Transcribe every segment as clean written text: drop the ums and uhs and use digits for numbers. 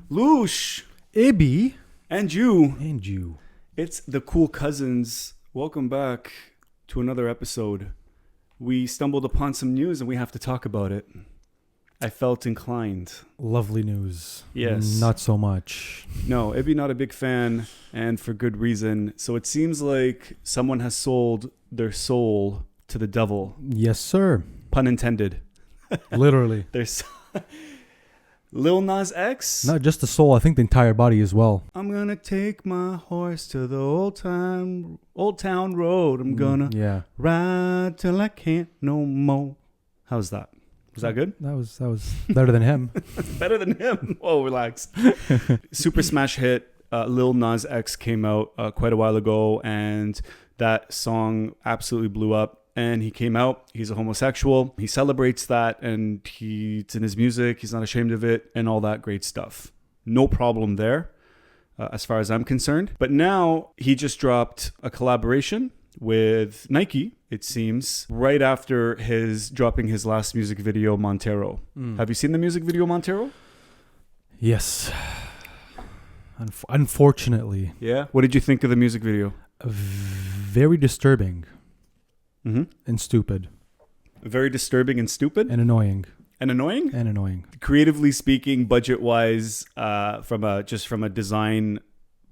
Loosh, Ibby. and you. And you. It's the Cool Cousins. Welcome back to another episode. We stumbled upon some news and we have to talk about it. I felt inclined. Lovely news. Yes. Not so much. No, Ibby not a big fan, and for good reason. So it seems like someone has sold their soul to the devil. Yes, sir. Pun intended. Literally. There's Lil Nas X. Not just the soul, I think the entire body as well. I'm gonna take my horse to the old town road. I'm gonna Yeah. ride till I can't no more. How's that? Was that good? That was better than him. Better than him. Whoa, relax. Super smash hit. Lil Nas X came out quite a while ago, and that song absolutely blew up. And he came out. He's a homosexual. He celebrates that, and it's in his music. He's not ashamed of it, and all that great stuff. No problem there, as far as I'm concerned. But now he just dropped a collaboration with Nike, it seems, right after his dropping his last music video, Montero. Have you seen the music video, Montero? Yes. Unfortunately. Yeah. What did you think of the music video? Very disturbing and stupid Very disturbing and stupid and annoying. and annoying. And annoying. Creatively speaking, budget-wise, from a design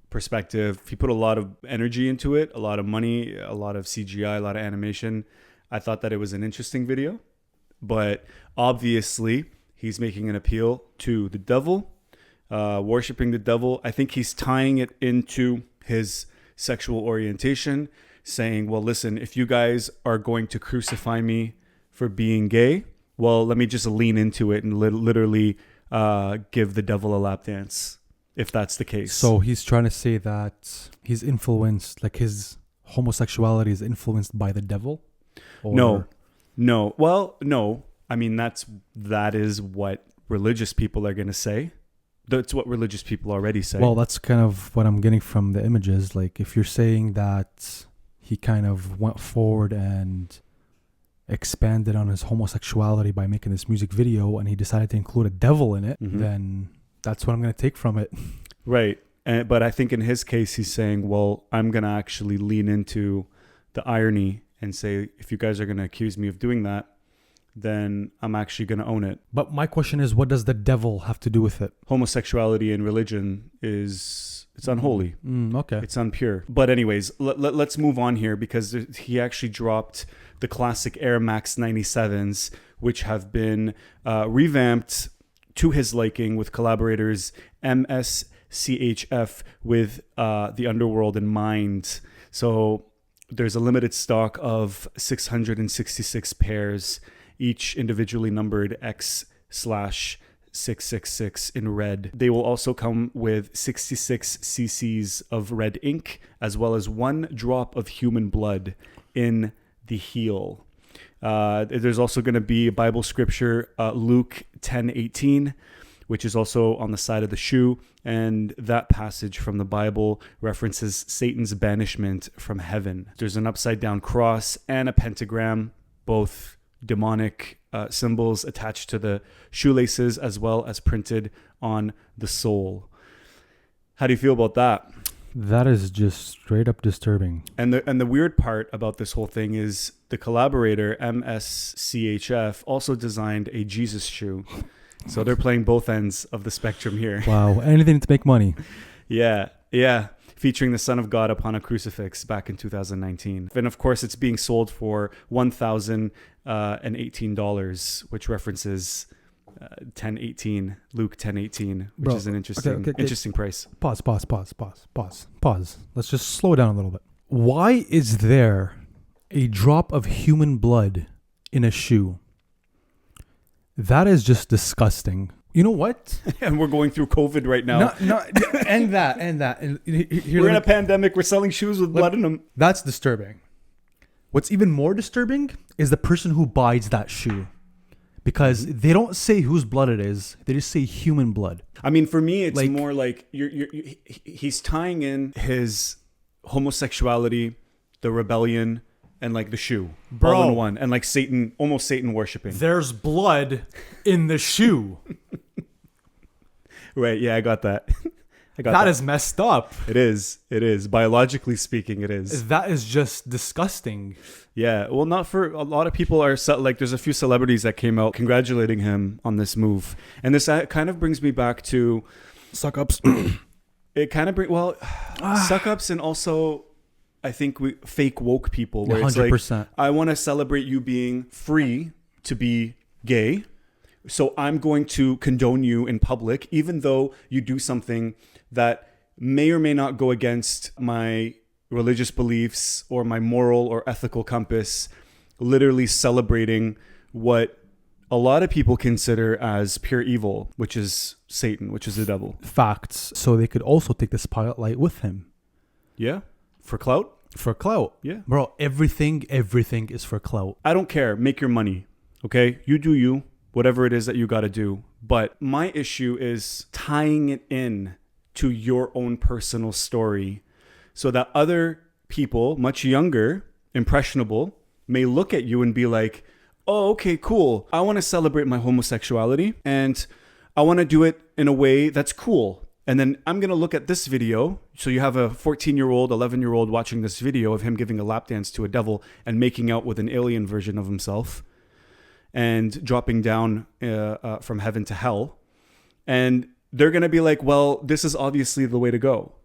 perspective, he put a lot of energy into it, a lot of money, a lot of CGI, a lot of animation. I thought that it was an interesting video, but obviously he's making an appeal to the devil, worshiping the devil. I think he's tying it into his sexual orientation, saying, well, listen, if you guys are going to crucify me for being gay, well, let me just lean into it and literally give the devil a lap dance, if that's the case. So he's trying to say that he's influenced, like his homosexuality is influenced by the devil? Or... No. Well, no. I mean, that is what religious people are going to say. That's what religious people already say. Well, that's kind of what I'm getting from the images. Like, if you're saying that he kind of went forward and expanded on his homosexuality by making this music video, and he decided to include a devil in it, then that's what I'm going to take from it. Right. But I think in his case, he's saying, well, I'm going to actually lean into the irony and say, if you guys are going to accuse me of doing that, then I'm actually going to own it. But my question is, what does the devil have to do with it? Homosexuality in religion it's unholy. Okay. It's unpure. But anyways, let's move on here, because he actually dropped the classic Air Max 97s, which have been revamped to his liking with collaborators MSCHF with the underworld in mind. So there's a limited stock of 666 pairs, each individually numbered X/666 in red. They will also come with 66 cc's of red ink, as well as 1 drop of human blood in the heel. There's also going to be a Bible scripture, Luke 10:18, which is also on the side of the shoe. And that passage from the Bible references Satan's banishment from heaven. There's an upside down cross and a pentagram, both demonic symbols attached to the shoelaces, as well as printed on the sole. How do you feel about that? That is just straight up disturbing. And the weird part about this whole thing is the collaborator, MSCHF, also designed a Jesus shoe. So they're playing both ends of the spectrum here. Wow. Anything to make money. Yeah. Featuring the Son of God upon a crucifix back in 2019. And of course, it's being sold for $1,018, which references 10:18, Luke 10:18, which is an interesting price. Pause. Let's just slow down a little bit. Why is there a drop of human blood in a shoe? That is just disgusting. You know what? And we're going through COVID right now. No, and that. We're in a pandemic. We're selling shoes with blood in them. That's disturbing. What's even more disturbing is the person who buys that shoe. Because they don't say whose blood it is. They just say human blood. I mean, for me, it's more like he's tying in his homosexuality, the rebellion, and like the shoe, Bro, all in one, and like Satan, almost Satan worshiping. There's blood in the shoe. Right. Yeah, I got that. I got That is messed up. It is. It is. Biologically speaking, it is. That is just disgusting. Yeah. Well, not for a lot of people are like, there's a few celebrities that came out congratulating him on this move. And this kind of brings me back to Suck ups. it kind of suck ups, and also I think we fake woke people where 100%. It's like, I want to celebrate you being free to be gay. So I'm going to condone you in public, even though you do something that may or may not go against my religious beliefs or my moral or ethical compass, literally celebrating what a lot of people consider as pure evil, which is Satan, which is the devil. Facts. So they could also take the spotlight with him. Yeah. For clout? For clout. Yeah. Bro, everything is for clout. I don't care. Make your money. Okay? You do you. Whatever it is that you got to do. But my issue is tying it in to your own personal story so that other people, much younger, impressionable, may look at you and be like, oh, okay, cool. I want to celebrate my homosexuality and I want to do it in a way that's cool. And then I'm going to look at this video. So you have a 14-year-old, 11-year-old watching this video of him giving a lap dance to a devil and making out with an alien version of himself and dropping down from heaven to hell. And they're going to be like, well, this is obviously the way to go.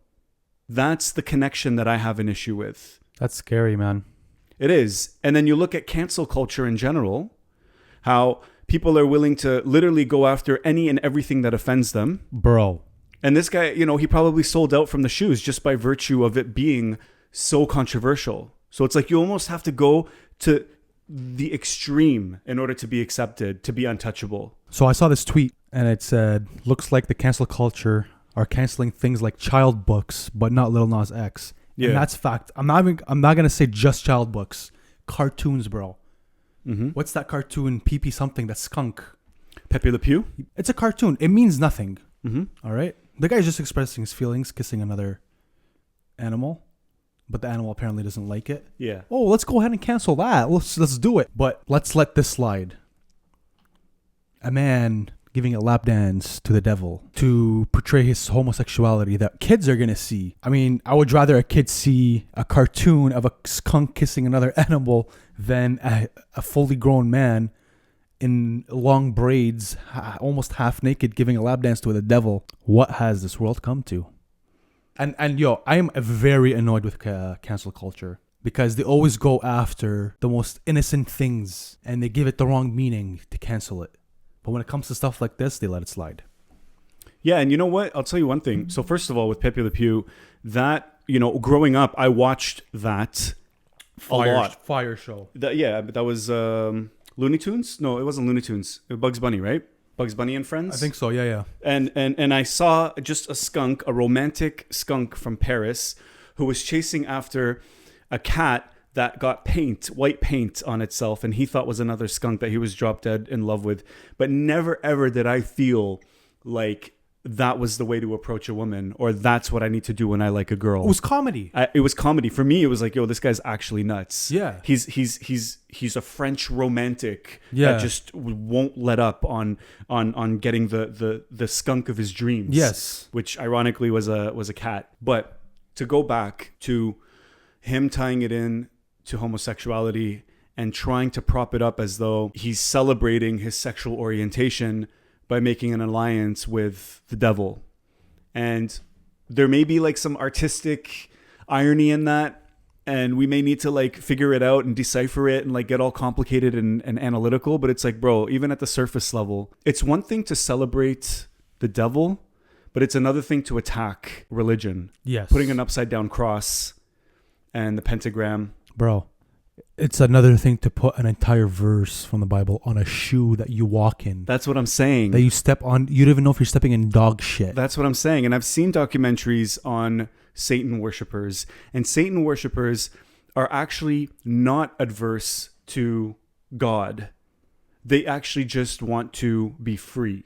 That's the connection that I have an issue with. That's scary, man. It is. And then you look at cancel culture in general, how people are willing to literally go after any and everything that offends them. Bro. And this guy, he probably sold out from the shoes just by virtue of it being so controversial. So it's like you almost have to go to the extreme in order to be accepted, to be untouchable. So I saw this tweet and it said, looks like the cancel culture are canceling things like child books, but not Lil Nas X. Yeah. And that's fact. I'm not going to say just child books. Cartoons, bro. Mm-hmm. What's that cartoon? Pee something, that skunk. Pepe Le Pew? It's a cartoon. It means nothing. Mm-hmm. All right? The guy's just expressing his feelings, kissing another animal. But the animal apparently doesn't like it. Yeah. Oh, let's go ahead and cancel that. Let's do it. But let's let this slide. A man giving a lap dance to the devil to portray his homosexuality that kids are going to see. I mean, I would rather a kid see a cartoon of a skunk kissing another animal than a fully grown man in long braids, almost half naked, giving a lap dance to the devil. What has this world come to? And yo, I am very annoyed with cancel culture because they always go after the most innocent things and they give it the wrong meaning to cancel it. But when it comes to stuff like this, they let it slide. Yeah, and you know what? I'll tell you one thing. So first of all, with Pepe Le Pew, that, growing up, I watched that a lot. Fire show. But that was Looney Tunes? No, it wasn't Looney Tunes. It was Bugs Bunny, right? Bugs Bunny and Friends? I think so, yeah. And I saw just a skunk, a romantic skunk from Paris, who was chasing after a cat that got white paint on itself, and he thought was another skunk that he was drop dead in love with. But never ever did I feel like that was the way to approach a woman, or that's what I need to do when I like a girl. It was comedy. It was comedy. For me, it was like, yo, this guy's actually nuts. Yeah. He's a French romantic that just won't let up on getting the skunk of his dreams. Yes. Which ironically was a cat. But to go back to him tying it in to homosexuality and trying to prop it up as though he's celebrating his sexual orientation by making an alliance with the devil. And there may be like some artistic irony in that, and we may need to like figure it out and decipher it and like get all complicated and analytical. But it's like, bro, even at the surface level, it's one thing to celebrate the devil, but it's another thing to attack religion. Yes. Putting an upside down cross and the pentagram. Bro, it's another thing to put an entire verse from the Bible on a shoe that you walk in. That's what I'm saying. That you step on. You don't even know if you're stepping in dog shit. That's what I'm saying. And I've seen documentaries on Satan worshipers. And Satan worshipers are actually not adverse to God. They actually just want to be free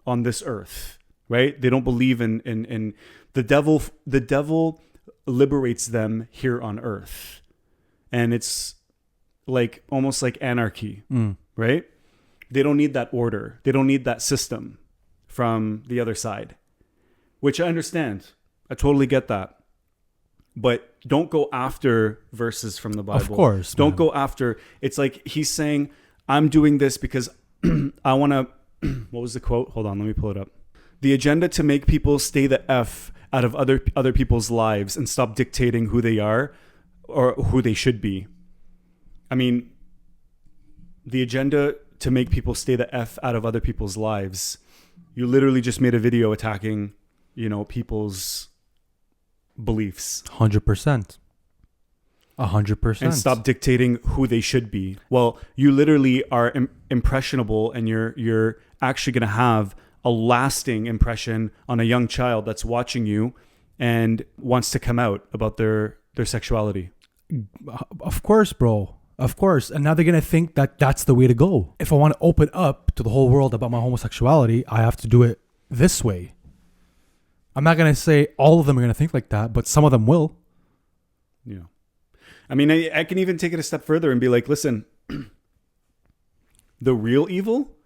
on this earth, right? They don't believe in the devil. The devil liberates them here on earth. And it's like almost like anarchy, right? They don't need that order. They don't need that system from the other side. which I understand. I totally get that. But don't go after verses from the Bible. Of course. Don't man. go after. It's like he's saying, I'm doing this because I want to. What was the quote? Hold on, let me pull it up. The agenda to make people stay the F out of other people's lives and stop dictating who they are or who they should be. I mean, the agenda to make people stay the F out of other people's lives. You literally just made a video attacking, people's beliefs. 100%. 100%. And stop dictating who they should be. Well, you literally are impressionable, and you're actually going to have a lasting impression on a young child that's watching you and wants to come out about their sexuality. Of course, bro. Of course. And now they're going to think that that's the way to go. If I want to open up to the whole world about my homosexuality, I have to do it this way. I'm not going to say all of them are going to think like that, but some of them will. Yeah. I mean, I can even take it a step further and be like, listen, the real evil,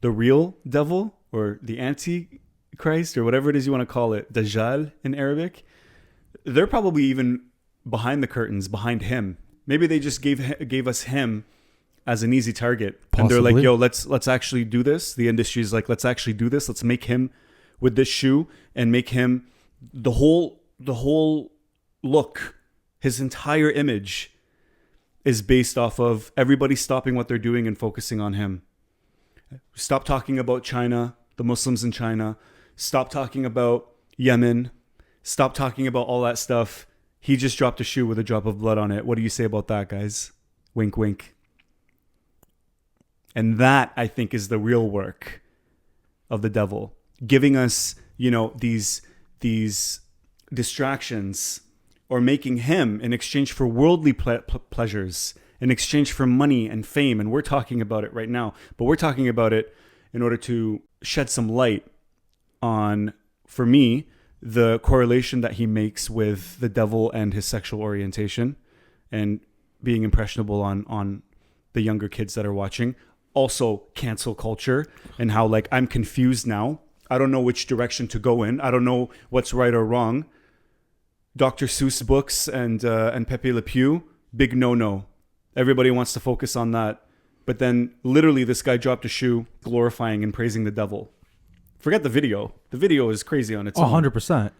the real devil, or the Antichrist, or whatever it is you want to call it, Dajjal in Arabic, they're probably even behind the curtains, behind him. Maybe they just gave us him as an easy target. Possibly. And they're like, yo, let's actually do this. The industry's like, let's actually do this. Let's make him with this shoe and make him the whole look. His entire image is based off of everybody stopping what they're doing and focusing on him. Stop talking about China, the Muslims in China. Stop talking about Yemen. Stop talking about all that stuff. He just dropped a shoe with a drop of blood on it. What do you say about that, guys? Wink, wink. And that, I think, is the real work of the devil. Giving us, these distractions, or making him in exchange for worldly pleasures, in exchange for money and fame. And we're talking about it right now, but we're talking about it in order to shed some light on, for me, the correlation that he makes with the devil and his sexual orientation and being impressionable on the younger kids that are watching. Also cancel culture and how I'm confused now. I don't know which direction to go in. I don't know what's right or wrong. Dr. Seuss books and Pepe Le Pew, big no-no. Everybody wants to focus on that. But then literally this guy dropped a shoe glorifying and praising the devil. Forget the video. The video is crazy on its own. 100%.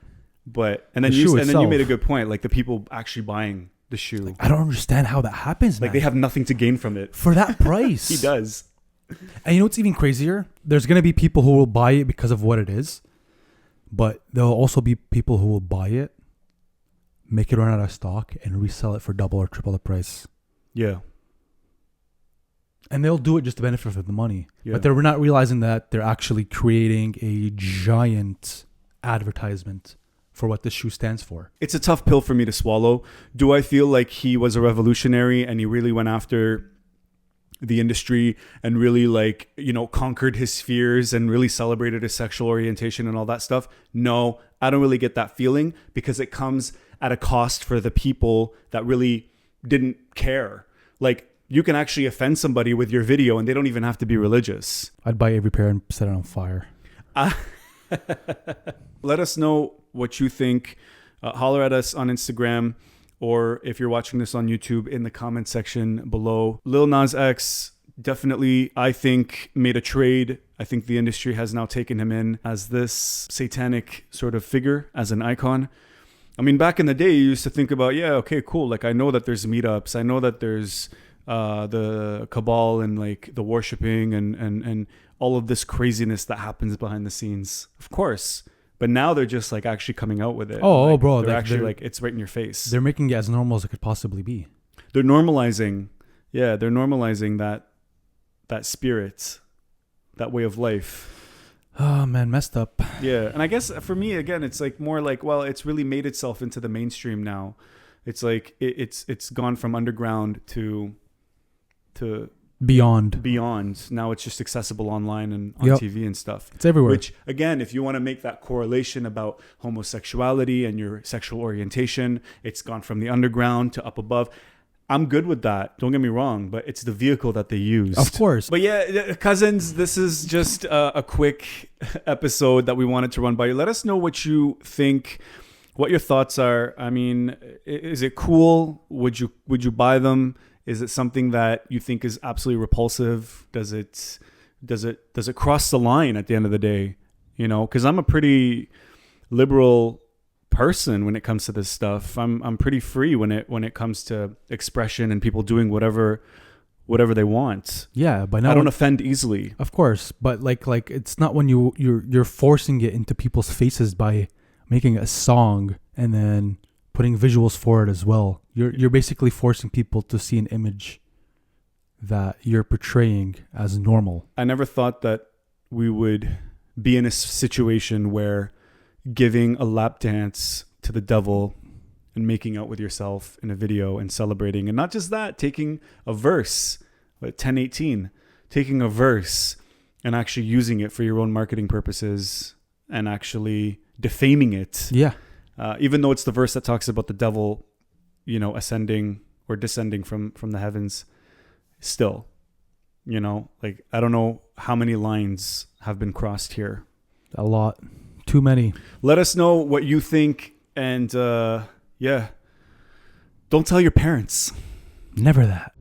But and then you made a good point, the people actually buying the shoe. I don't understand how that happens, man. They have nothing to gain from it. For that price. He does. And you know what's even crazier? There's going to be people who will buy it because of what it is. But there'll also be people who will buy it, make it run out of stock, and resell it for double or triple the price. Yeah. And they'll do it just to benefit from the money. Yeah. But they're not realizing that they're actually creating a giant advertisement for what this shoe stands for. It's a tough pill for me to swallow. Do I feel like he was a revolutionary and he really went after the industry and really conquered his fears and really celebrated his sexual orientation and all that stuff? No, I don't really get that feeling, because it comes at a cost for the people that really didn't care. You can actually offend somebody with your video and they don't even have to be religious. I'd buy every pair and set it on fire. Let us know what you think. Holler at us on Instagram, or if you're watching this on YouTube, in the comment section below. Lil Nas X definitely, I think, made a trade. I think the industry has now taken him in as this satanic sort of figure, as an icon. I mean, back in the day, you used to think about, yeah, okay, cool. I know that there's meetups. I know that there's the cabal and the worshiping and all of this craziness that happens behind the scenes. Of course. But now they're just actually coming out with it. Oh, bro. They're actually it's right in your face. They're making it as normal as it could possibly be. They're normalizing. Yeah, they're normalizing that spirit, that way of life. Oh, man, messed up. Yeah. And I guess for me, again, it's more well, it's really made itself into the mainstream now. It's it's gone from underground to beyond. Now it's just accessible online and on TV and stuff. It's everywhere. Which, again, if you want to make that correlation about homosexuality and your sexual orientation, it's gone from the underground to up above. I'm good with that. Don't get me wrong, but it's the vehicle that they used. Of course. But yeah, cousins, this is just a quick episode that we wanted to run by you. Let us know what you think, what your thoughts are. I mean, is it cool? Would you buy them? Is it something that you think is absolutely repulsive? Does it cross the line at the end of the day? You know, because I'm a pretty liberal person when it comes to this stuff. I'm pretty free when it comes to expression and people doing whatever they want. Yeah, but now I don't offend easily. Of course, but like it's not when you're forcing it into people's faces by making a song and then putting visuals for it as well. You're basically forcing people to see an image that you're portraying as normal. I never thought that we would be in a situation where giving a lap dance to the devil and making out with yourself in a video and celebrating, and not just that, taking a verse, 10:18, taking a verse and actually using it for your own marketing purposes and actually defaming it. Yeah. Even though it's the verse that talks about the devil, you know, ascending or descending from the heavens, still, you know, like, I don't know how many lines have been crossed here. A lot. Too many. Let us know what you think. And yeah, don't tell your parents. Never that.